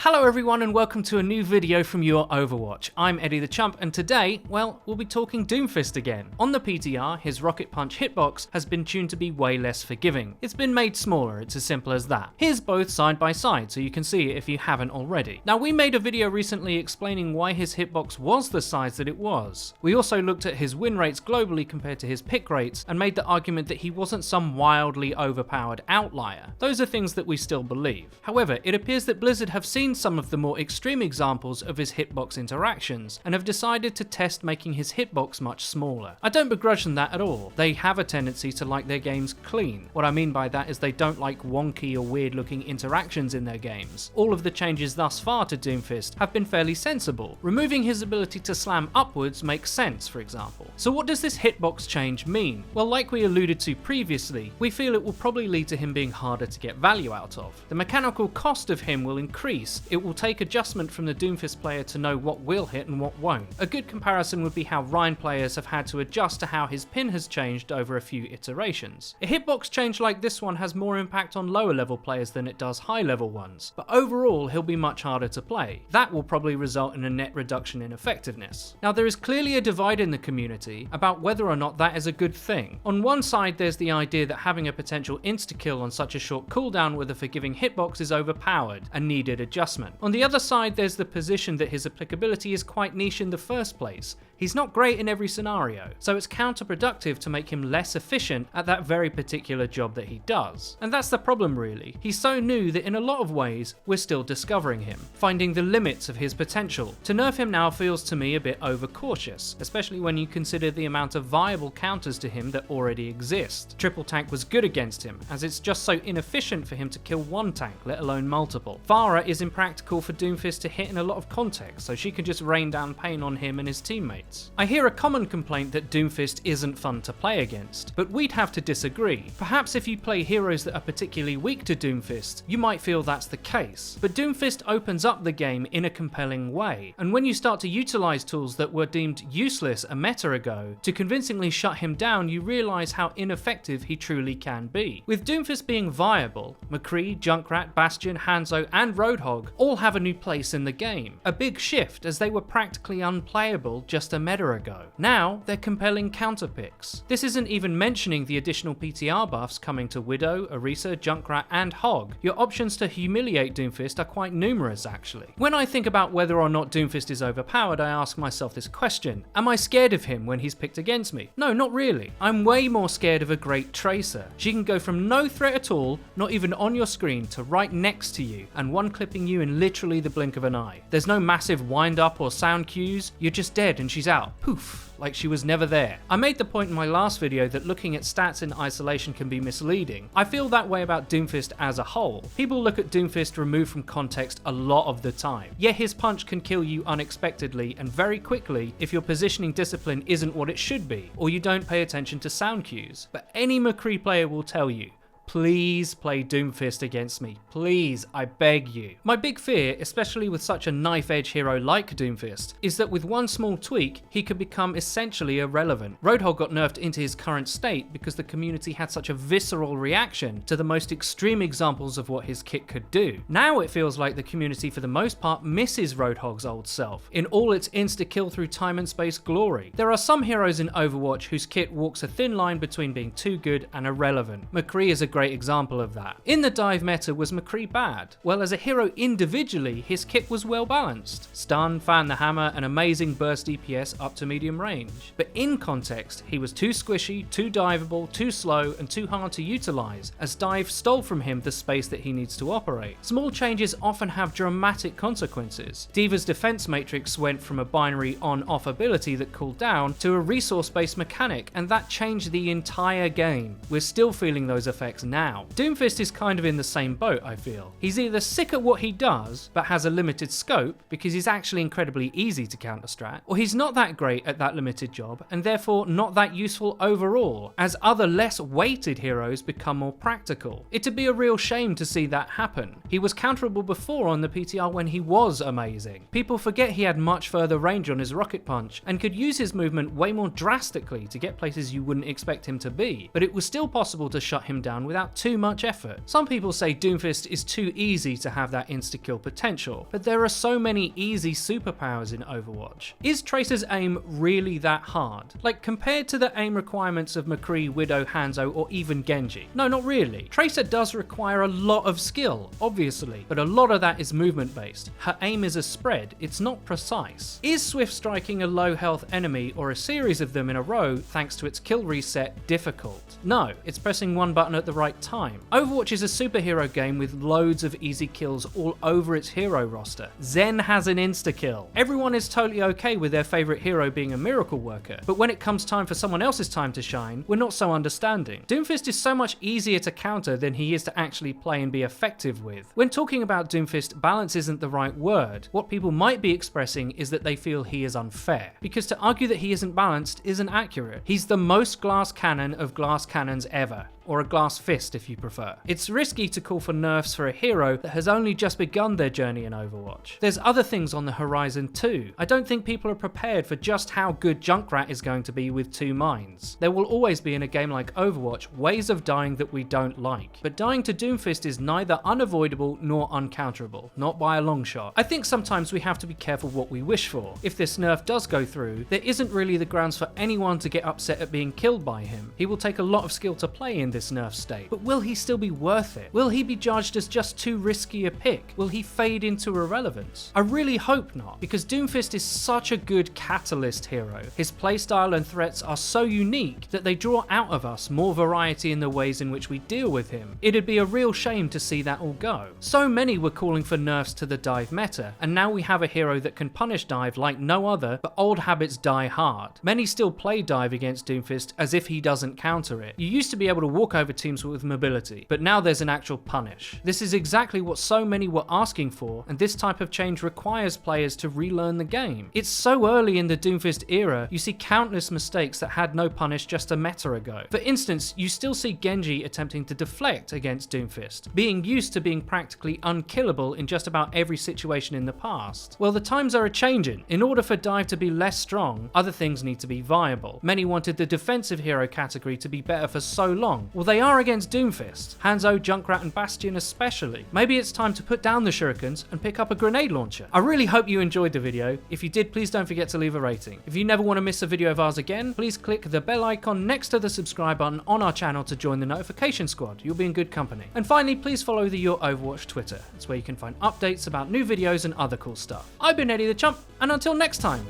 Hello everyone and welcome to a new video from Your Overwatch. I'm Eddie the Chump and today, well, we'll be talking Doomfist again. On the PTR, his rocket punch hitbox has been tuned to be way less forgiving. It's been made smaller, it's as simple as that. Here's both side by side so you can see it if you haven't already. Now we made a video recently explaining why his hitbox was the size that it was. We also looked at his win rates globally compared to his pick rates and made the argument that he wasn't some wildly overpowered outlier. Those are things that we still believe. However, it appears that Blizzard have seen some of the more extreme examples of his hitbox interactions and have decided to test making his hitbox much smaller. I don't begrudge them that at all. They have a tendency to like their games clean. What I mean by that is they don't like wonky or weird looking interactions in their games. All of the changes thus far to Doomfist have been fairly sensible. Removing his ability to slam upwards makes sense, for example. So what does this hitbox change mean? Well, like we alluded to previously, we feel it will probably lead to him being harder to get value out of. The mechanical cost of him will increase. It will take adjustment from the Doomfist player to know what will hit and what won't. A good comparison would be how Ryan players have had to adjust to how his pin has changed over a few iterations. A hitbox change like this one has more impact on lower level players than it does high level ones, but overall he'll be much harder to play. That will probably result in a net reduction in effectiveness. Now there is clearly a divide in the community about whether or not that is a good thing. On one side there's the idea that having a potential insta-kill on such a short cooldown with a forgiving hitbox is overpowered and needed adjustment. On the other side, there's the position that his applicability is quite niche in the first place. He's not great in every scenario, so it's counterproductive to make him less efficient at that very particular job that he does. And that's the problem really. He's so new that in a lot of ways, we're still discovering him, finding the limits of his potential. To nerf him now feels to me a bit overcautious, especially when you consider the amount of viable counters to him that already exist. Triple tank was good against him, as it's just so inefficient for him to kill one tank, let alone multiple. Pharah is impractical for Doomfist to hit in a lot of context, so she can just rain down pain on him and his teammates. I hear a common complaint that Doomfist isn't fun to play against, but we'd have to disagree. Perhaps if you play heroes that are particularly weak to Doomfist, you might feel that's the case, but Doomfist opens up the game in a compelling way, and when you start to utilize tools that were deemed useless a meta ago to convincingly shut him down, you realize how ineffective he truly can be. With Doomfist being viable, Mccree, Junkrat, Bastion, Hanzo, and Roadhog all have a new place in the game. A big shift, as they were practically unplayable just a meta ago. Now, they're compelling counter picks. This isn't even mentioning the additional PTR buffs coming to Widow, Orisa, Junkrat, and Hog. Your options to humiliate Doomfist are quite numerous actually. When I think about whether or not Doomfist is overpowered, I ask myself this question. Am I scared of him when he's picked against me? No, not really. I'm way more scared of a great Tracer. She can go from no threat at all, not even on your screen, to right next to you, and one-clipping you in literally the blink of an eye. There's no massive wind-up or sound cues, you're just dead and she's out. Poof. Like she was never there. I made the point in my last video that looking at stats in isolation can be misleading. I feel that way about Doomfist as a whole. People look at Doomfist removed from context a lot of the time. Yeah, his punch can kill you unexpectedly and very quickly if your positioning discipline isn't what it should be, or you don't pay attention to sound cues. But any Mccree player will tell you, please play Doomfist against me. Please, I beg you. My big fear, especially with such a knife-edge hero like Doomfist, is that with one small tweak, he could become essentially irrelevant. Roadhog got nerfed into his current state because the community had such a visceral reaction to the most extreme examples of what his kit could do. Now it feels like the community for the most part misses Roadhog's old self, in all its insta-kill through time and space glory. There are some heroes in Overwatch whose kit walks a thin line between being too good and irrelevant. Mccree is a great example of that. In the dive meta, was Mccree bad? Well, as a hero individually, his kit was well balanced. Stun, fan the hammer, and amazing burst DPS up to medium range. But in context, he was too squishy, too diveable, too slow, and too hard to utilize, as dive stole from him the space that he needs to operate. Small changes often have dramatic consequences. D.Va's defense matrix went from a binary on-off ability that cooled down to a resource-based mechanic, and that changed the entire game. We're still feeling those effects now. Doomfist is kind of in the same boat, I feel. He's either sick at what he does, but has a limited scope, because he's actually incredibly easy to counter-strat, or he's not that great at that limited job, and therefore not that useful overall, as other less weighted heroes become more practical. It'd be a real shame to see that happen. He was counterable before on the PTR when he was amazing. People forget he had much further range on his rocket punch, and could use his movement way more drastically to get places you wouldn't expect him to be, but it was still possible to shut him down with without too much effort. Some people say Doomfist is too easy to have that insta-kill potential, but there are so many easy superpowers in Overwatch. Is Tracer's aim really that hard? Like, compared to the aim requirements of Mccree, Widow, Hanzo, or even Genji? No, not really. Tracer does require a lot of skill, obviously, but a lot of that is movement based. Her aim is a spread, it's not precise. Is swift striking a low health enemy or a series of them in a row thanks to its kill reset difficult? No, it's pressing one button at the right time. Overwatch is a superhero game with loads of easy kills all over its hero roster. Zen has an insta-kill. Everyone is totally okay with their favourite hero being a miracle worker, but when it comes time for someone else's time to shine, we're not so understanding. Doomfist is so much easier to counter than he is to actually play and be effective with. When talking about Doomfist, balance isn't the right word. What people might be expressing is that they feel he is unfair, because to argue that he isn't balanced isn't accurate. He's the most glass cannon of glass cannons ever, or a glass fist if you prefer. It's risky to call for nerfs for a hero that has only just begun their journey in Overwatch. There's other things on the horizon too. I don't think people are prepared for just how good Junkrat is going to be with 2 mines. There will always be in a game like Overwatch ways of dying that we don't like, but dying to Doomfist is neither unavoidable nor uncounterable, not by a long shot. I think sometimes we have to be careful what we wish for. If this nerf does go through, there isn't really the grounds for anyone to get upset at being killed by him. He will take a lot of skill to play in this nerf state, but will he still be worth it? Will he be judged as just too risky a pick? Will he fade into irrelevance? I really hope not, because Doomfist is such a good catalyst hero. His playstyle and threats are so unique that they draw out of us more variety in the ways in which we deal with him. It'd be a real shame to see that all go. So many were calling for nerfs to the dive meta, and now we have a hero that can punish dive like no other, but old habits die hard. Many still play dive against Doomfist as if he doesn't counter it. You used to be able to walk over teams with mobility, but now there's an actual punish. This is exactly what so many were asking for, and this type of change requires players to relearn the game. It's so early in the Doomfist era, you see countless mistakes that had no punish just a meta ago. For instance, you still see Genji attempting to deflect against Doomfist, being used to being practically unkillable in just about every situation in the past. Well, the times are a-changing. In order for dive to be less strong, other things need to be viable. Many wanted the defensive hero category to be better for so long. Well, they are against Doomfist. Hanzo, Junkrat and Bastion especially. Maybe it's time to put down the shurikens and pick up a grenade launcher. I really hope you enjoyed the video. If you did, please don't forget to leave a rating. If you never want to miss a video of ours again, please click the bell icon next to the subscribe button on our channel to join the notification squad. You'll be in good company. And finally, please follow the Your Overwatch Twitter. It's where you can find updates about new videos and other cool stuff. I've been Eddie the Chump, and until next time.